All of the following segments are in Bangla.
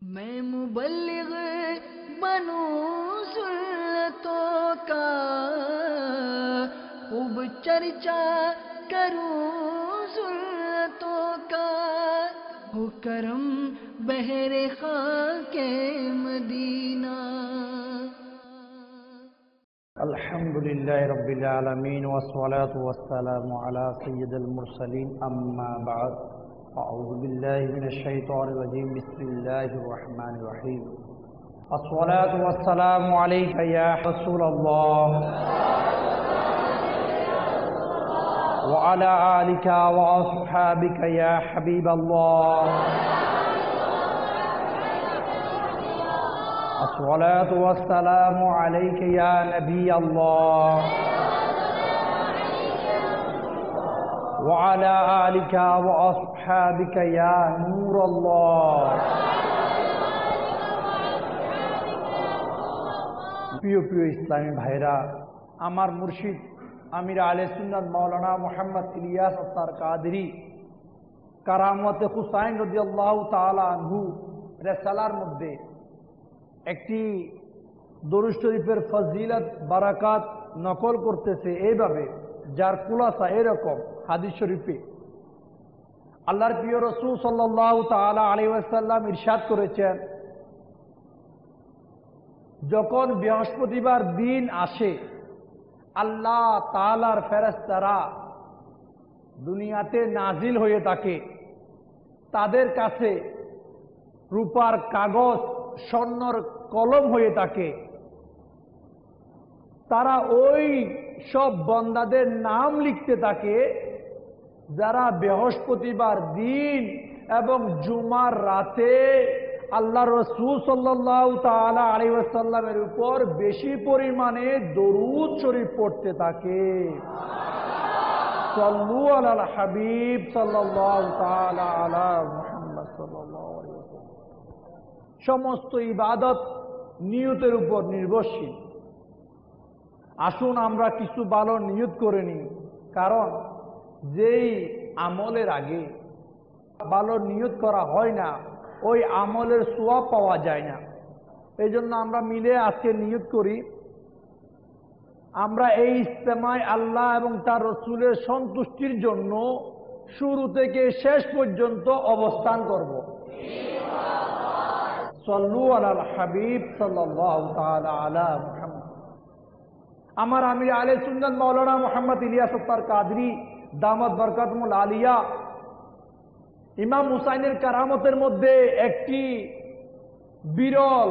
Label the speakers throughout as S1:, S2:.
S1: मैं मुबल्लिग बनूं सुन्नतों का, खूब चर्चा करूं सुन्नतों का, हो करम बहरे खाके मदीना।
S2: अल्हम्दुलिल्लाहि रब्बिल आलमीन वस्सलातु वस्सलामु अला सय्यिदिल मुरसलीन अम्मा बाद। अऊज़ु बिल्लाहि मिनश शैतानिर रजीम। बिस्मिल्लाहिर रहमानिर रहीम। अस्सलातु वस्सलामु अलैका या रसूलल्लाह व अला आलिका व अस्हाबिका या हबीबल्लाह। अस्सलातु वस्सलामु अलैका या नबी अल्लाह व अला आलिका व अस्हाबिका या नूर अल्लाह। প্রিয় প্রিয় ইসলামী ভাইরা, আমার মুর্শিদ আমির আলে সুন্নাত মাওলানা মুহাম্মদ ইলিয়াস আত্তার কাদেরী কারামতে হুসাইন রাদিয়াল্লাহু তাআলা আনহু রিসালার মধ্যে একটি দরুদ শরীফের ফজিলত বারাকাত নকল করতেছে এইভাবে, যার খুলাসা এরকম। হাদিস শরীফে আল্লাহর প্রিয় রাসূল সাল্লাল্লাহু তাআলা আলাইহি ওয়াসাল্লাম ইরশাদ করেছেন, যখন বৃহস্পতিবার দিন আসে আল্লাহ তাআলার ফেরেশতারা দুনিয়াতে নাজিল হয়ে থাকে, তাদের কাছে রূপার কাগজ স্বর্ণর কলম হয়ে থাকে। তারা ওই সব বান্দাদের নাম লিখতে থাকে যারা বৃহস্পতিবার দিন এবং জুমার রাতে আল্লাহ রাসূল সাল্লাল্লাহু তাআলা আলাইহি ওয়াসাল্লামের উপর বেশি পরিমাণে দরুদ শরীফ পড়তে থাকে। সাল্লু আলাল হাবিব সাল্লাল্লাহু তাআলা আলা মুহাম্মদ সাল্লাল্লাহু আলাইহি ওয়াসাল্লাম। সমস্ত ইবাদত নিয়তের উপর নির্ভরশীল। আসুন আমরা কিছু ভালো নিয়ত করে নিই, কারণ যেই আমলের আগে ভালো নিয়ত করা হয় না ওই আমলের সওয়াব পাওয়া যায় না। এই জন্য আমরা মিলে আজকে নিয়ত করি, আমরা এই ইজতেমায় আল্লাহ এবং তার রাসূলের সন্তুষ্টির জন্য শুরু থেকে শেষ পর্যন্ত অবস্থান করব। সাল্লু আলাল হাবিব সাল্লাল্লাহু তাআলা আলা মুহাম্মদ। আমার আমির আলে সুন্নাত মাওলানা মুহাম্মদ ইলিয়াস আত্তার কাদেরী দামাত বরকাতুল আলিয়া ইমাম হুসাইনের কারামতের মধ্যে একটি বিরল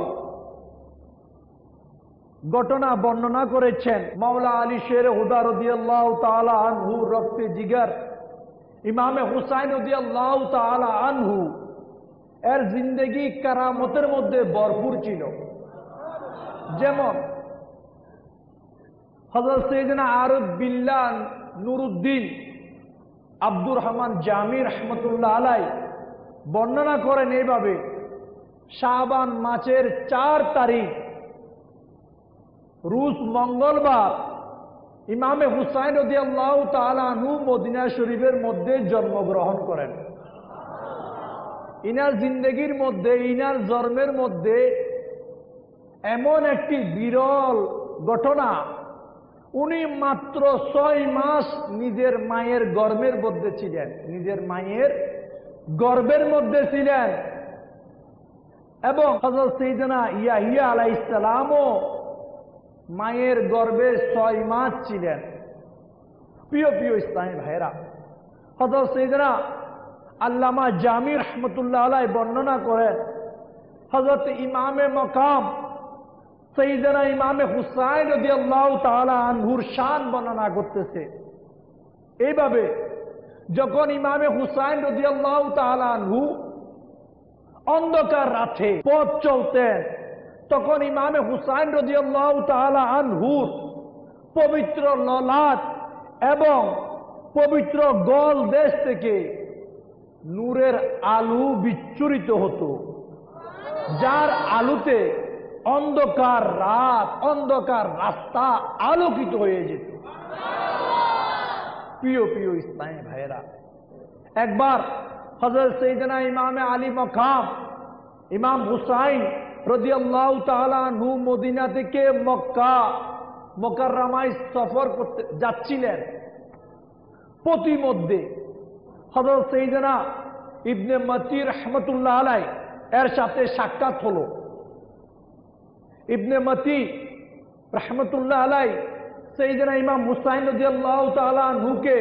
S2: ঘটনা বর্ণনা করেছেন। মাওলা আলী শের হুদা রাদিয়াল্লাহু তাআলা আনহু রক্তে জিগার ইমামে হুসাইন রাদিয়াল্লাহু তাআলা আনহু এর জিন্দেগি কারামতের মধ্যে ভরপুর ছিল। যেমন হযরত সাইয়েদনা আরিফ বিল্লাহ নুরউদ্দিন আব্দুর রহমান জামি রহমতুল্লাহ আলাই বর্ণনা করেন এইভাবে, শাবান মাসের 4 তারিখ রোজ মঙ্গলবার ইমামে হুসাইন রাদিয়াল্লাহু তাআলা আনহু মদিনা শরীফের মধ্যে জন্মগ্রহণ করেন। ইনার জিন্দেগির মধ্যে, ইনার জন্মের মধ্যে এমন একটি বিরল ঘটনা, উনি মাত্র 6 মাস নিজের মায়ের গর্ভের মধ্যে ছিলেন, নিজের মায়ের গর্ভের মধ্যে ছিলেন। এবং হযরত সাইয়েদনা ইয়াহিয়া আলাইহিস সালামও মায়ের গর্ভে 6 মাস ছিলেন। প্রিয় প্রিয় ইসলামী ভাইরা, হযরত সাইয়েদনা আল্লামা জামি রহমতুল্লাহ আলাই বর্ণনা করেন, হযরত ইমামে মকাম সাইয়েদনা ইমামে হুসাইন রাদিয়াল্লাহু তাআলা আনহুর শান বর্ণনা করতেছে এইভাবে, যখন ইমামে হুসাইন রাদিয়াল্লাহু তাআলা আনহু অন্ধকার রাতে পথ চলতেন, তখন ইমামে হুসাইন রাদিয়াল্লাহু তাআলা আনহুর পবিত্র ললাট এবং পবিত্র গল দেশ থেকে নূরের আলো বিচ্ছুরিত হতো, যার আলোতে অন্ধকার রাত, অন্ধকার রাস্তা আলোকিত হয়ে যেত। প্রিয় প্রিয় ইসলামী ভাইয়েরা, একবার হযরত সাইয়েদনা ইমামে আলী মকাম ইমাম হুসাইন রাদিয়াল্লাহু তাআলা আনহু মদিনা থেকে মক্কা মুকাররমায় সফর করতে যাচ্ছিলেন। প্রতিমধ্যে হযরত সাইয়েদনা ইবনে মাতি রাহমাতুল্লাহ আলাইহি এর সাথে সাক্ষাৎ হলো। ইবনে মাতি রাহমাতুল্লাহ আলাইহি সাইয়েদনা ইমাম হুসাইন রাদিয়াল্লাহু তাআলা আনহুকে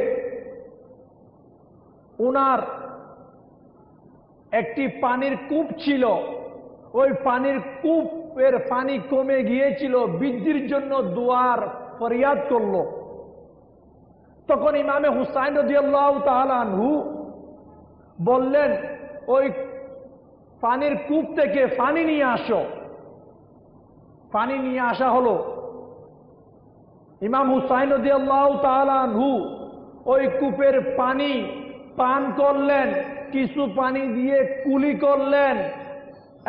S2: ওনার একটি পানির কূপ ছিল, ওই পানির কূপের পানি কমে গিয়েছিল, বৃদ্ধির জন্য দুয়ার ফরিয়াদ করল। তখন ইমামে হুসাইন রাদিয়াল্লাহু তাআলা আনহু বললেন, ওই পানির কূপ থেকে পানি নিয়ে আসো। পানি নিয়ে আসা হলো। ইমাম হুসাইন রাদিয়াল্লাহু তাআলা আনহু ওই কূপের পানি পান করলেন, কিছু পানি দিয়ে কুলি করলেন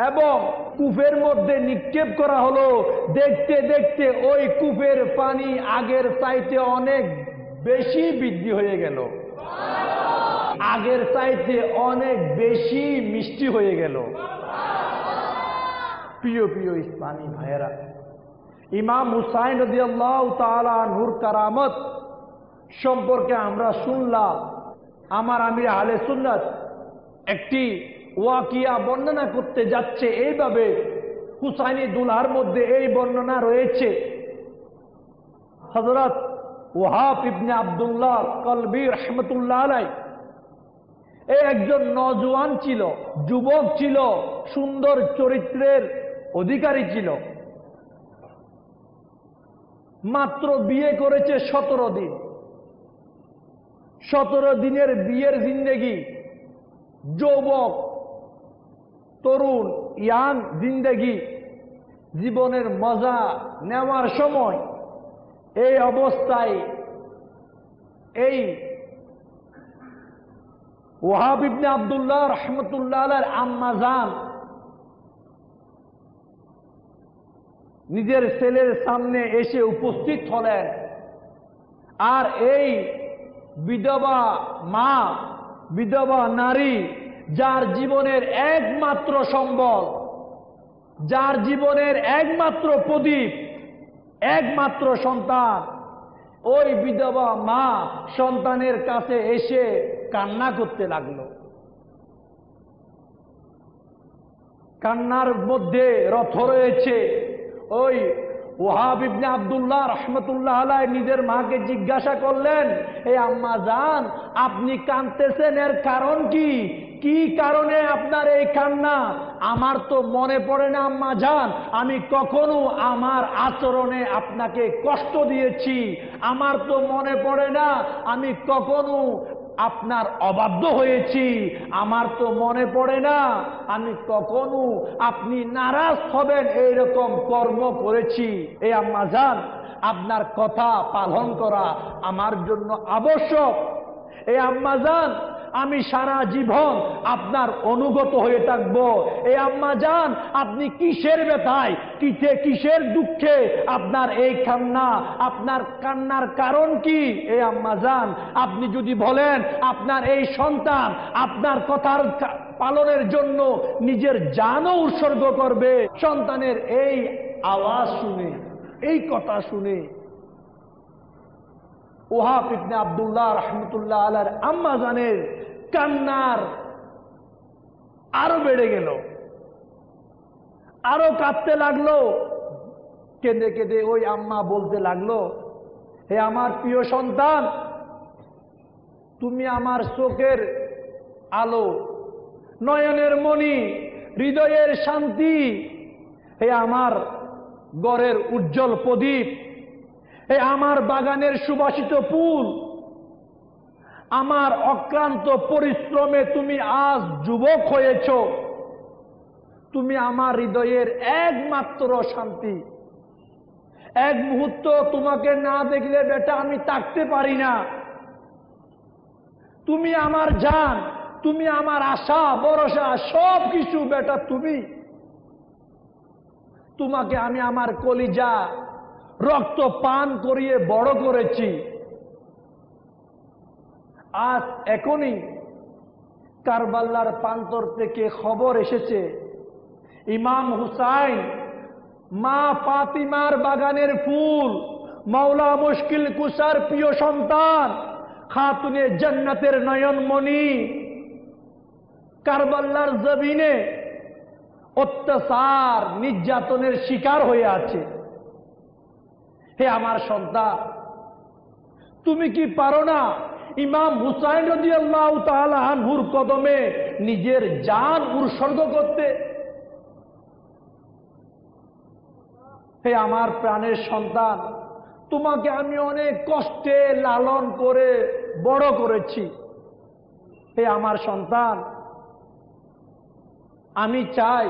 S2: এবং কূপের মধ্যে নিক্ষেপ করা হলো। দেখতে দেখতে ওই কূপের পানি আগের চাইতে অনেক বেশি বৃদ্ধি হয়ে গেল, আগের চাইতে অনেক বেশি মিষ্টি হয়ে গেল। প্রিয় প্রিয় ইসলামী ভাইয়েরা, ইমাম হুসাইন রাদিয়াল্লাহু তাআলা আনহুর কারামত সম্পর্কে আমরা শুনলাম। আমার আমির আহলে সুন্নাত একটি ওয়াকিয়া বর্ণনা করতে যাচ্ছে এইভাবে। হুসাইনি দুলহার মধ্যে এই বর্ণনা রয়েছে, হযরত ওয়াহাব ইবনে আব্দুল্লাহ কলবি রাহমাতুল্লাহ আলাইহি এই একজন নওজোয়ান ছিল, যুবক ছিল, সুন্দর চরিত্রের অধিকারী ছিল। মাত্র বিয়ে করেছে 17 দিন। 17 দিনের বিয়ের জিন্দেগি, যুবক তরুণ ইয়াং জিন্দেগি, জীবনের মজা নেওয়ার সময় এই অবস্থায় এই ওয়াহাব ইবনে আব্দুল্লাহ রাহমাতুল্লাহ আলাইহির আম্মা জান নিজের ছেলের সামনে এসে উপস্থিত হলেন। আর এই বিধবা মা, বিধবা নারী, যার জীবনের একমাত্র সম্বল, যার জীবনের একমাত্র প্রদীপ, একমাত্র সন্তান, ওই বিধবা মা সন্তানের কাছে এসে কান্না করতে লাগলো। কান্নার মধ্যে রথ রয়েছে। ওই ওয়াহাব ইবনে আব্দুল্লাহ রাহমাতুল্লাহ আলাইহি নিজের মাকে জিজ্ঞাসা করলেন, হে আম্মা জান, আপনি কাঁদতেছেন, এর কারণ কি? কি কারণে আপনার এই কান্না? আমার তো মনে পড়ে না আম্মা জান আমি কখনো আমার আচরণে আপনাকে কষ্ট দিয়েছি। আমার তো মনে পড়ে না আমি কখনো আপনার অবাধ্য হয়েছি। আমার তো মনে পড়ে না আমি কখনো আপনি নারাজ হবেন এইরকম কর্ম করেছি। এই আম্মা জান, আপনার কথা পালন করা আমার জন্য আবশ্যক। এই আম্মা জান, আমি সারা জীবন আপনার অনুগত হয়ে থাকব। এই আম্মা জান, আপনি কিসের ব্যথায়, কিসের দুঃখে আপনার এই কান্না? আপনার কান্নার কারণ কি? এই আম্মা জান, আপনি যদি বলেন আপনার এই সন্তান আপনার কথার পালনের জন্য নিজের জানও উৎসর্গ করবে। সন্তানের এই আওয়াজ শুনে, এই কথা শুনে ওয়াহাব ইবনে আব্দুল্লাহ রাহমাতুল্লাহ আলাইহির আম্মা জানের কান্নার আরো বেড়ে গেল, আরো কাঁদতে লাগলো। কেঁদে কেঁদে ওই আম্মা বলতে লাগলো, হে আমার প্রিয় সন্তান, তুমি আমার চোখের আলো, নয়নের মণি, হৃদয়ের শান্তি, হে আমার ঘরের উজ্জ্বল প্রদীপ, হে আমার বাগানের সুবাসিত ফুল, আমার অক্লান্ত পরিশ্রমে তুমি আজ যুবক হয়েছ। তুমি আমার হৃদয়ের একমাত্র শান্তি। এক মুহূর্ত তোমাকে না দেখলে বেটা আমি থাকতে পারি না। তুমি আমার জান, তুমি আমার আশা ভরসা সব কিছু বেটা তুমি। তোমাকে আমি আমার কলিজা রক্ত পান করিয়ে বড় করেছি। আজ এখনই কারবালার প্রান্তর থেকে খবর এসেছে ইমাম হুসাইন মা ফাতিমার বাগানের ফুল, মাওলা মুশকিল কুসার প্রিয় সন্তান, খাতুনে জান্নাতের নয়নমণি, কারবালার জমিনে অত্যাচার নির্যাতনের শিকার হয়ে আছে। হে আমার সন্তান, তুমি কি পারো না ইমাম হুসাইন রাদিয়াল্লাহু তাআলা আনহুর কদমে নিজের জান উৎসর্গ করতে? হে আমার প্রাণের সন্তান, তোমাকে আমি অনেক কষ্টে লালন করে বড় করেছি। হে আমার সন্তান, আমি চাই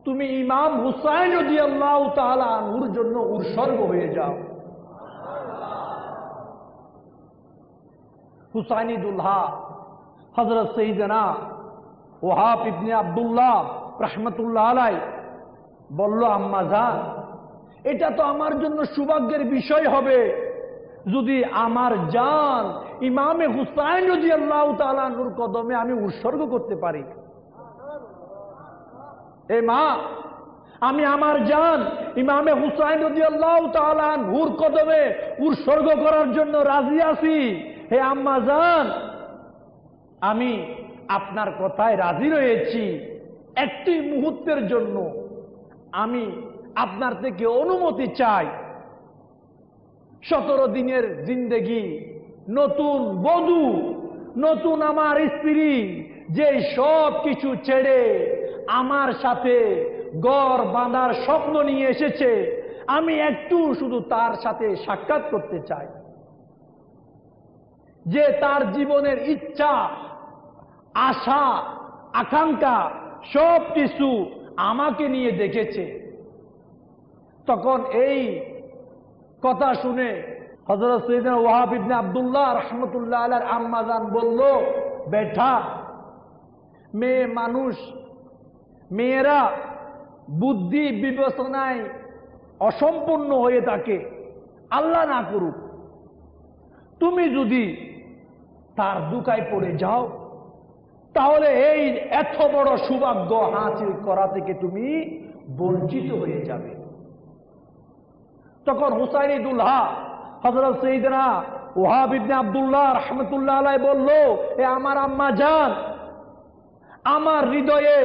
S2: তুমি ইমাম হুসাইন রাদিয়াল্লাহু তাআলা আনহুর জন্য উৎসর্গ হয়ে যাও। হুসাইনি দুলহা হযরত সাইয়েদনা ওয়াহাব ইবনে আব্দুল্লাহ রাহমাতুল্লাহ আলাইহি বলল, আম্মা জান, এটা তো আমার জন্য সৌভাগ্যের বিষয় হবে যদি আমার জান ইমামে হুসাইন রাদিয়াল্লাহু তাআলা আনহুর কদমে আমি উৎসর্গ করতে পারি। এ মা, আমি আমার জান ইমামে হুসাইন রাদিয়াল্লাহু তাআলা আনহুর কদমে উৎসর্গ করার জন্য রাজি আছি। হে আম্মা জান, আমি আপনার কথায় রাজি রয়েছি। একটি মুহূর্তের জন্য আমি আপনার থেকে অনুমতি চাই। 17 দিনের জিন্দেগি, নতুন বধূ, নতুন আমার স্ত্রী, যে সব কিছু ছেড়ে আমার সাথে ঘর বাঁধার স্বপ্ন নিয়ে এসেছে, আমি একটু শুধু তার সাথে সাক্ষাৎ করতে চাই। যে তার জীবনের ইচ্ছা, আশা, আকাঙ্ক্ষা সব কিছু আমাকে নিয়ে দেখেছে। তখন এই কথা শুনে হযরত সাইয়েদনা ওয়াহাব ইবনে আব্দুল্লাহ রাহমাতুল্লাহ আলাইহির আম্মা জান বলল, বেটা, মেয়ে মানুষ, মেয়েরা বুদ্ধি বিবেচনায় অসম্পূর্ণ হয়ে থাকে, আল্লাহ না করুক। তুমি যদি তার দুকায় পড়ে যাও, তাহলে এই এত বড় সৌভাগ্য হাসিল করা থেকে তুমি বঞ্চিত হয়ে যাবে। তখন হুসাইনি দুলহা হযরত সাইয়েদনা ওয়াহাব ইবনে আব্দুল্লাহ রাহমাতুল্লাহ আলাইহি বলল, এ আমার আম্মা জান, আমার হৃদয়ে,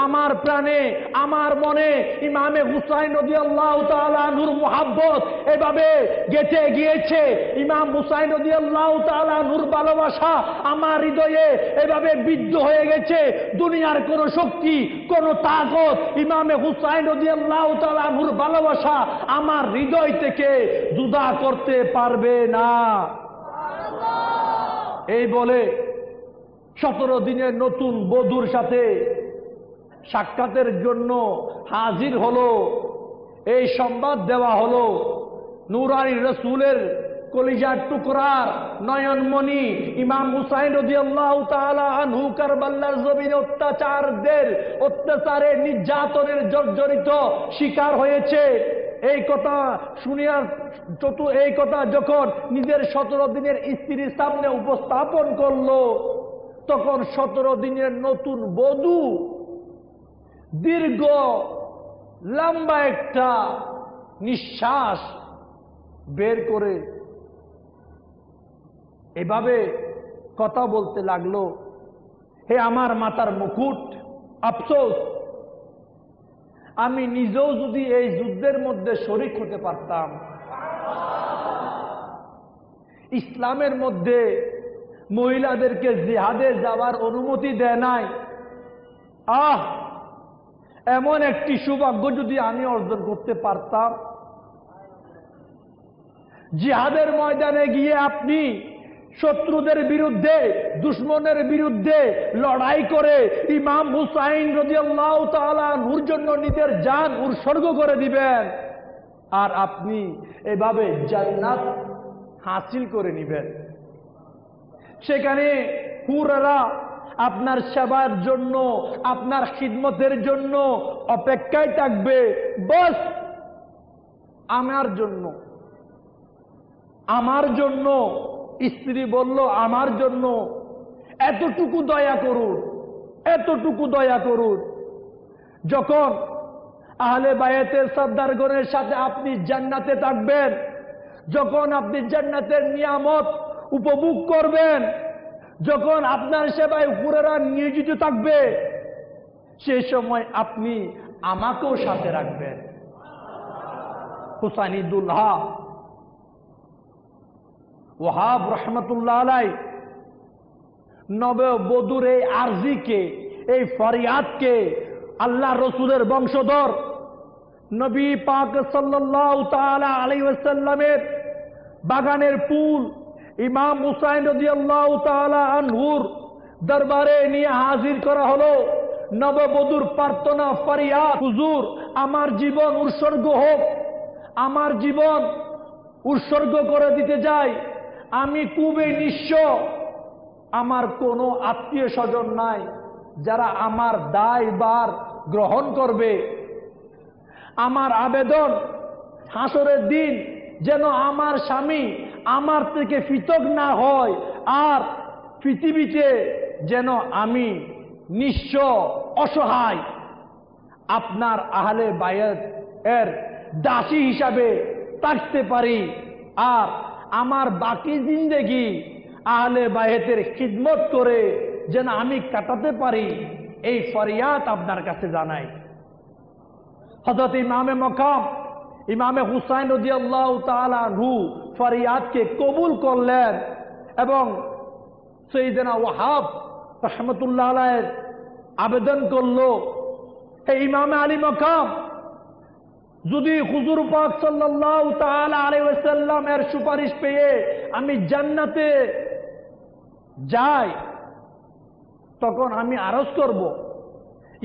S2: আমার প্রাণে, আমার মনে ইমামে হুসাইন রাদিয়াল্লাহু তাআলা আনহুর মুহাব্বত এভাবে গেঁথে গিয়েছে। ইমাম হুসাইন রাদিয়াল্লাহু তাআলা আনহুর ভালোবাসা আমার হৃদয়ে এভাবে বিদ্ধ হয়ে গেছে, দুনিয়ার কোন শক্তি, কোন তাকত ইমামে হুসাইন রাদিয়াল্লাহু তাআলা আনহুর ভালোবাসা আমার হৃদয় থেকে জুদা করতে পারবে না। এই বলে 17 দিনের নতুন বধূর সাথে সাক্ষাতের জন্য হাজির হলো। এই সংবাদ দেওয়া হলো, নূরানী রাসূলের কলিজার টুকরার নয়নমণি ইমাম হুসাইন রাদিয়াল্লাহু তাআলা আনহু কারবালার জমিনে অত্যাচারে নির্যাতনের জর্জরিত শিকার হয়েছে। এই কথা শুনিয়া এই কথা যখন নিজের 17 দিনের স্ত্রীর সামনে উপস্থাপন করলো, তখন 17 দিনের নতুন বধূ দীর্ঘ লম্বা একটা নিঃশ্বাস বের করে এভাবে কথা বলতে লাগলো, হে আমার মাথার মুকুট, আফসোস আমি নিজেও যদি এই যুদ্ধের মধ্যে শরীক হতে পারতাম। ইসলামের মধ্যে মহিলাদেরকে জিহাদে যাওয়ার অনুমতি দেয় নাই। এমন একটি সৌভাগ্য যদি আমি অর্জন করতে পারতাম। জিহাদের ময়দানে গিয়ে আপনি শত্রুদের বিরুদ্ধে, দুশমনের বিরুদ্ধে লড়াই করে ইমাম হুসাইন রাদিয়াল্লাহু তাআলা আনহুর জন্য নিজের জান উৎসর্গ করে দিবেন, আর আপনি এভাবে জান্নাত হাসিল করে নেবেন। সেখানে হুরেরা আপনার সেবার জন্য, আপনার খিদমতের জন্য অপেক্ষায় থাকবে, বস আমার জন্য, আমার জন্য। স্ত্রী বলল, আমার জন্য এতটুকু দয়া করুন, এতটুকু দয়া করুন যখন আহলে বায়াতের সর্দারগণের সাথে আপনি জান্নাতে থাকবেন, যখন আপনি জান্নাতের নিয়ামত উপভোগ করবেন, যখন আপনার সেবায় উপরেরা নিয়োজিত থাকবে, সেই সময় আপনি আমাকেও সাথে রাখবেন। হুসাইনুল্লাহ ওয়াহাব রহমতুল্লাহ আলাই নববধূর এই আরজিকে, এই ফরিয়াদকে আল্লাহ রসুলের বংশধর নবী পাক সাল্লাল্লাহু তাআলা আলাইহি ওয়াসাল্লামের বাগানের ফুল ইমাম হুসাইন রাদিয়াল্লাহু তাআলা আনহুর দরবারে নিয়ে হাজির করা হলো। নববধূর প্রার্থনা ফরিয়াদ, হুজুর আমার জীবন উৎসর্গ হোক, আমার জীবন উৎসর্গ করে দিতে যাই। আমি খুবই নিঃস্ব, আমার কোনো আত্মীয় স্বজন নাই যারা আমার দায়ভার গ্রহণ করবে। আমার আবেদন হাসরের দিন যেন আমার স্বামী আমার থেকে পৃথক না হয়, আর পৃথিবীতে যেন আমি নিঃস্ব অসহায় আপনার আহলে বায়াত এর দাসী হিসাবে থাকতে পারি, আর আমার বাকি জিন্দেগি আহলে বায়াতের খিদমত করে যেন আমি কাটাতে পারি, এই ফরিয়াদ আপনার কাছে জানাই। হযরত ইমামে মকাম ইমামে হুসাইন রাদিয়াল্লাহু তাআলা আনহু ফরিয়াদকে কবুল করলেন এবং সাইয়েদনা ওয়াহাব রহমতুল্লাহ আলাইহি আবেদন করলো, হে ইমামে আলী মকাম, যদি হুজুর পাক সাল্লাল্লাহু তাআলা আলাইহি ওয়াসাল্লাম এর সুপারিশ পেয়ে আমি জান্নাতে যাই, তখন আমি আরজ করব,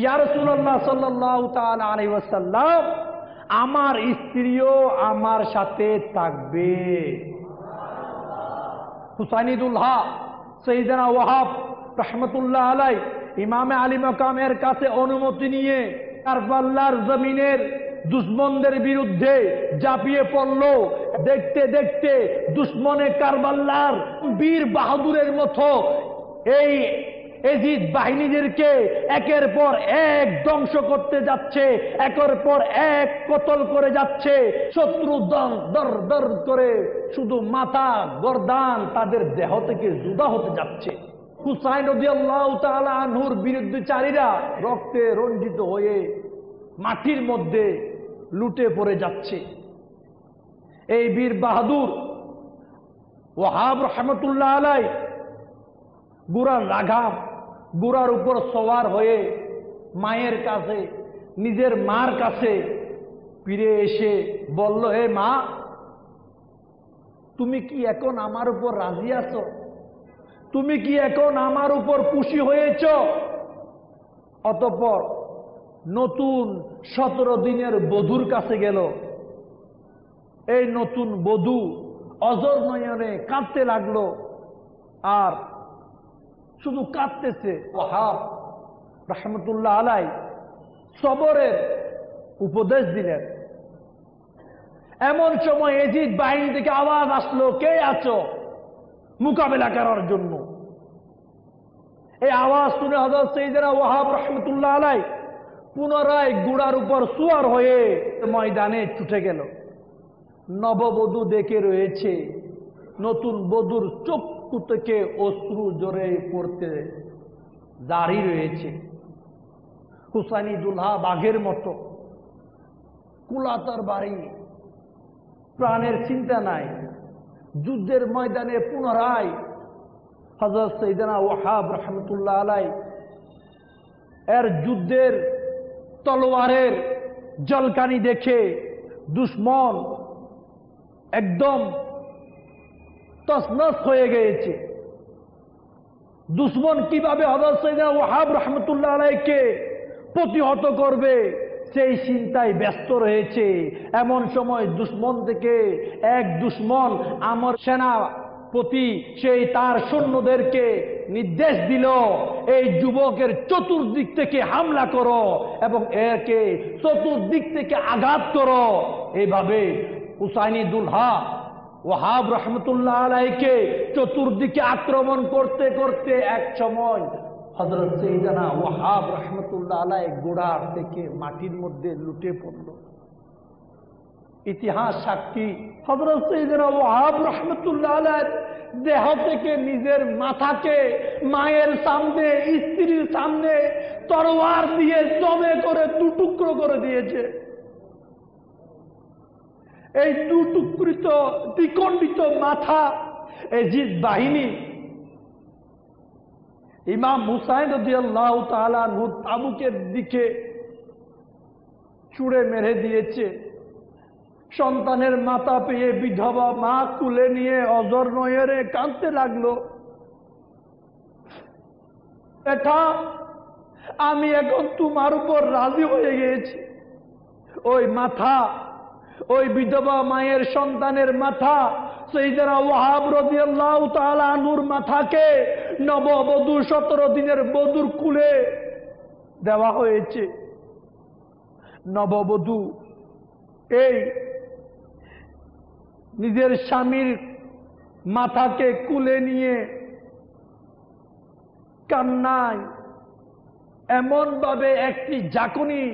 S2: ইয়া রাসূলুল্লাহ সাল্লাল্লাহু তাআলা আলাইহি ওয়াসাল্লাম, আমার স্ত্রীও আমার সাথে থাকবে। হুসাইনুল্লাহ সাইয়েদনা ওয়াহাব রহমতুল্লাহ আলাই ইমামে আলী মাকামের কাছে অনুমতি নিয়ে কারবালার জমিনের দুশ্মনদের বিরুদ্ধে ঝাঁপিয়ে পড়ল। দেখতে দেখতে দুশ্মনে কারবালার বীর বাহাদুরের মতো এই এজিদ বাহিনীদেরকে একের পর এক ধ্বংস করতে যাচ্ছে, একের পর এক কতল করে যাচ্ছে। শত্রু দর দর করে শুধু মাথা গর্দান তাদের দেহ থেকে জুদা হতে যাচ্ছে। হুসাইন রাদিয়াল্লাহু তাআলা আনহুর বিরুদ্ধচারীরা রক্তে রঞ্জিত হয়ে মাটির মধ্যে লুটে পড়ে যাচ্ছে। এই বীর বাহাদুর ওয়াহাব রহমতুল্লাহ আলাই গুরার লাগাম, গুরার উপর সওয়ার হয়ে মায়ের কাছে, নিজের মার কাছে ফিরে এসে বলল, হে মা, তুমি কি এখন আমার উপর রাজি আছো? তুমি কি এখন আমার উপর খুশি হয়েছ? অতঃপর নতুন 17 দিনের বধূর কাছে গেল। এই নতুন বধূ অজর নয়নে কাঁদতে লাগলো, আর শুধু কাঁদতেছে। ওয়াহাব রহমতুল্লাহ আলাই সবরের উপদেশ দিলেন। এমন সময় এজিদ বাহিনী থেকে আওয়াজ আসলো, কে আছো মোকাবেলা করার জন্য? এই আওয়াজ শুনে হযরত সাইয়েদনা ওয়াহাব রহমতুল্লাহ আলাই পুনরায় ঘোড়ার উপর সুয়ার হয়ে ময়দানে ছুটে গেল। নববধূ দেখে রয়েছে, নতুন বধূর চক্ষু থেকে অশ্রু জোরে পড়তে জারি রয়েছে। হুসাইনুল্লাহ বাঘের মতো কুলাতার বাড়ি, প্রাণের চিন্তা নাই। যুদ্ধের ময়দানে পুনরায় হযরত সাইয়েদনা ওয়াহাব রহমতুল্লাহ আলাই এর যুদ্ধের তলোয়ারের জলকানি দেখে দুশ্মন একদম তছনছ হয়ে গিয়েছে। দুশ্মন কিভাবে হযরত সাইয়েদনা ওয়াহাব রহমতুল্লাহ আলাইকে প্রতিহত করবে সেই চিন্তায় ব্যস্ত রয়েছে। এমন সময় দুশ্মন থেকে এক দুশ্মন আমার সেনাপতি সেই তার সৈন্যদেরকে নির্দেশ দিল, এই যুবকের চতুর্দিক থেকে হামলা করো এবং একে চতুর্দিক থেকে আঘাত করো। এইভাবে হুসাইনুল্লাহ ওয়াহাব রহমতুল্লাহ আলাইকে চতুর্দিকে আক্রমণ করতে করতে এক সময় হযরত সাইয়েদনা ওয়াহাব রাহমাতুল্লাহ আলাইহি গোড়া থেকে মাটির মধ্যে লুটে পড়ল। ইতিহাস সাক্ষী, হযরত সাইয়েদনা ওয়াহাব রাহমাতুল্লাহ আলাইহি দেহ থেকে নিজের মাথাকে মায়ের সামনে, স্ত্রীর সামনে তরোয়ার দিয়ে জমে করে দুটুকরো করে দিয়েছে। এই দুটুকরিত দ্বিখণ্ডিত মাথা এজিদ বাহিনী ইমাম হুসাইন রাদিয়াল্লাহু তাআলা আনহু তাবুকের দিকে ছুঁড়ে মেরে দিয়েছে। সন্তানের মাথা পেয়ে বিধবা মা কুলে নিয়ে অজর নয়রে কাঁদতে লাগলো। এটা আমি এখন তোমার উপর রাজি হয়ে গেছি। ওই মাথা, ওই বিধবা মায়ের সন্তানের মাথা সাইয়েদনা ওয়াহাব রাদিয়াল্লাহু তাআলা আনহুর মাথাকে নববধূ 17 দিনের বধূর কুলে দেওয়া হয়েছে। নববধূ এই নিজের স্বামীর মাথাকে কুলে নিয়ে কান্নায় এমন ভাবে একটি ঝাঁকুনি,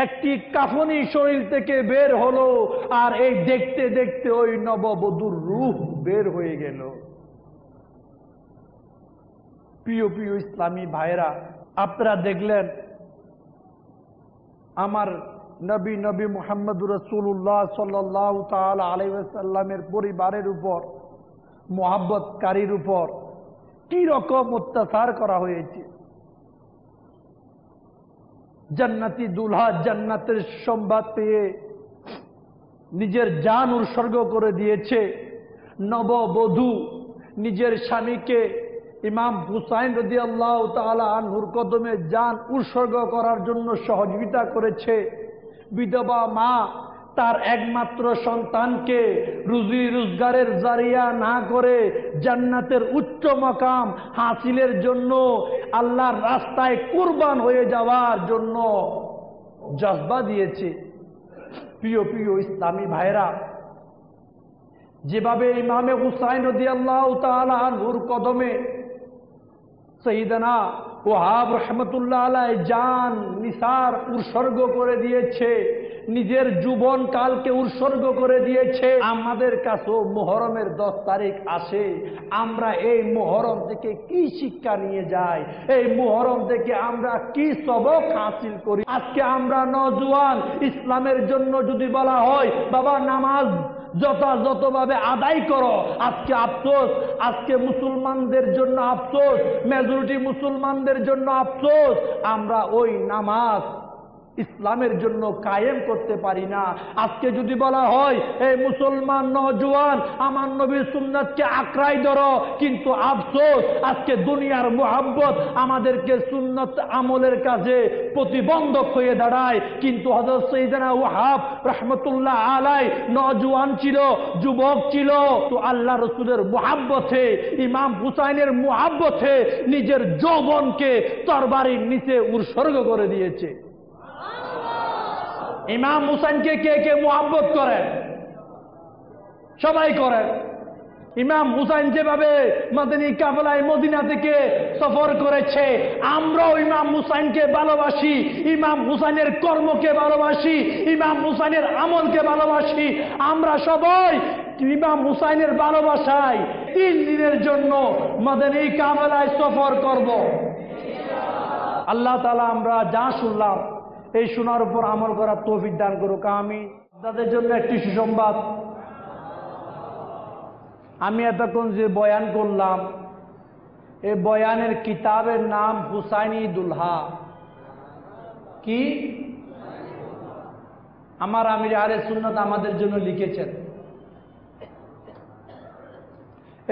S2: একটি কাফনি শরীর থেকে বের হলো, আর এই দেখতে দেখতে ওই নববধূর রূহ বের হয়ে গেল। প্রিয় প্রিয় ইসলামী ভাইরা, আপনারা দেখলেন আমার নবী মুহাম্মদুর রাসূলুল্লাহ সাল্লাল্লাহু তাআলা আলাইহি ওয়াসাল্লামের পরিবারের উপর, মুহাব্বতকারীর উপর কি রকম অত্যাচার করা হয়েছে। জান্নাতি দুলহা জান্নাতের সংবাদ পেয়ে নিজের জান উৎসর্গ করে দিয়েছে। নববধূ নিজের স্বামীকে ইমাম হুসাইন রাদিয়াল্লাহু তাআলা আনহুর কদমে জান উৎসর্গ করার জন্য সহযোগিতা করেছে। বিধবা মা তার একমাত্র সন্তানকে রুজি রোজগারের জারিয়া না করে জান্নাতের উচ্চ মাকাম হাসিলের জন্য আল্লাহর রাস্তায় কুরবান হয়ে যাওয়ার জন্য জজবা দিয়েছে। প্রিয় প্রিয় ইসলামী ভাইরা, যেভাবে ইমামে হুসাইন রাদিয়াল্লাহু তাআলা আনহুর কদমে সাইয়েদনা ওয়াহাব রাহমাতুল্লাহ আলাইহি জান নিসার উৎসর্গ করে দিয়েছে, নিজের যৌবন কালকে উৎসর্গ করে দিয়েছে, আমাদের কাছেও মুহররমের 10 তারিখ আসে। আমরা এই মুহররম থেকে কি শিক্ষা নিয়ে যাই, এই মুহররম থেকে আমরা কি সবক হাসিল করি। আজকে আমরা নওজোয়ান, ইসলামের জন্য যদি বলা হয় বাবা নামাজ যথাযথভাবে আদায় করো, আজকে আফসোস, আজকে মুসলমানদের জন্য আফসোস, মেজরিটি মুসলমানদের জন্য আফসোস, আমরা ওই নামাজ ইসলামের জন্য কায়েম করতে পারি না। আজকে যদি বলা হয় এই মুসলমান নওজোয়ান আমার নবীর সুন্নাতকে আঁকড়াই ধরো, কিন্তু আফসোস আজকে দুনিয়ার মুহাব্বত আমাদেরকে সুন্নাত আমলের কাজে প্রতিবন্ধক হয়ে দাঁড়ায়। কিন্তু হযরত সাইয়েদনা ওয়াহাব রাহমাতুল্লাহ আলাইহি নওজোয়ান ছিল, যুবক ছিল, তো আল্লাহ রাসূলের মুহাব্বতে, ইমাম হুসাইনের মুহাব্বতে নিজের যৌবনকে তরবারির নিচে উৎসর্গ করে দিয়েছে। ইমাম হুসাইনকে কে কে মুহাব্বত করেন? সবাই করেন। ইমাম হুসাইন যেভাবে মদিনী কাফেলায় মদিনা থেকে সফর করেছে, আমরাও ইমাম হুসাইনকে ভালোবাসি, ইমাম হুসাইনের কর্মকে ভালোবাসি, ইমাম হুসাইনের আমলকে ভালোবাসি। আমরা সবাই ইমাম হুসাইনের ভালোবাসায় 3 দিনের জন্য মদিনী কাফেলায় সফর করব। আল্লাহ তাআলা আমরা যা শুনলাম এই শোনার উপর আমল করার তৌফিক দান করুক, আমিন। তাদের জন্য একটি সুসংবাদ, আমি এতক্ষণ যে বয়ান করলাম এই বয়ানের কিতাবের নাম হুসাইনি দুলহা। কি? আমার আমির আহলে সুন্নাত আমাদের জন্য লিখেছেন।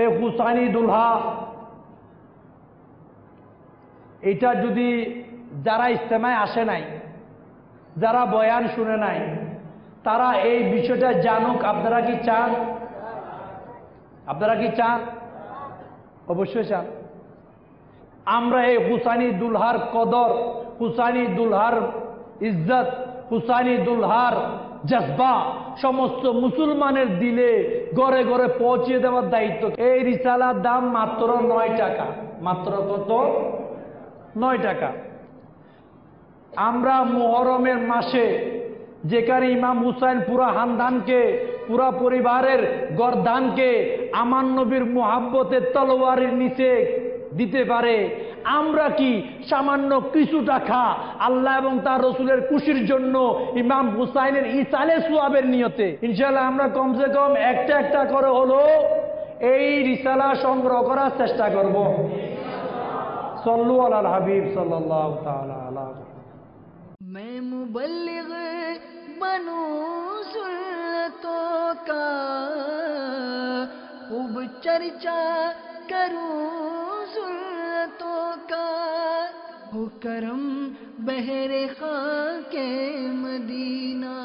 S2: এই হুসাইনি দুলহা, এটা যদি যারা ইজতেমায় আসে নাই, যারা বয়ান শুনে নাই, তারা এই বিষয়টা জানুক। আপনারা কি চান? আপনারা কি চান? অবশ্যই চান। আমরা এই হুসাইনি দুলহার কদর, হুসাইনি দুলহার ইজ্জত, হুসাইনি দুলহার জজবা সমস্ত মুসলমানের দিলে ঘরে ঘরে পৌঁছে দেওয়ার দায়িত্ব। এই রিসালার দাম মাত্র 9 টাকা। মাত্র কত? 9 টাকা। আমরা মুহররমের মাসে যেখানে ইমাম হুসাইন পুরা খানদানকে, পুরা পরিবারের গর্দানকে আমার নবীর মুহাব্বতের তলোয়ারের নিচে দিতে পারে, আমরা কি সামান্য কিছু টাকা আল্লাহ এবং তার রসুলের খুশির জন্য ইমাম হুসাইনের ইসালে সোয়াবের নিয়তে ইনশাআল্লাহ আমরা কমসে কম একটা করে হলো এই রিসালা সংগ্রহ করার চেষ্টা করব। সল্লু আলাল হাবিব সাল্লাল্লাহু তাআলা আলাইহি।
S1: मैं मुबल्लिग बनूं सुन्नतों का, खूब चर्चा करूं सुन्नतों का, हो करम बहरे खाके मदीना।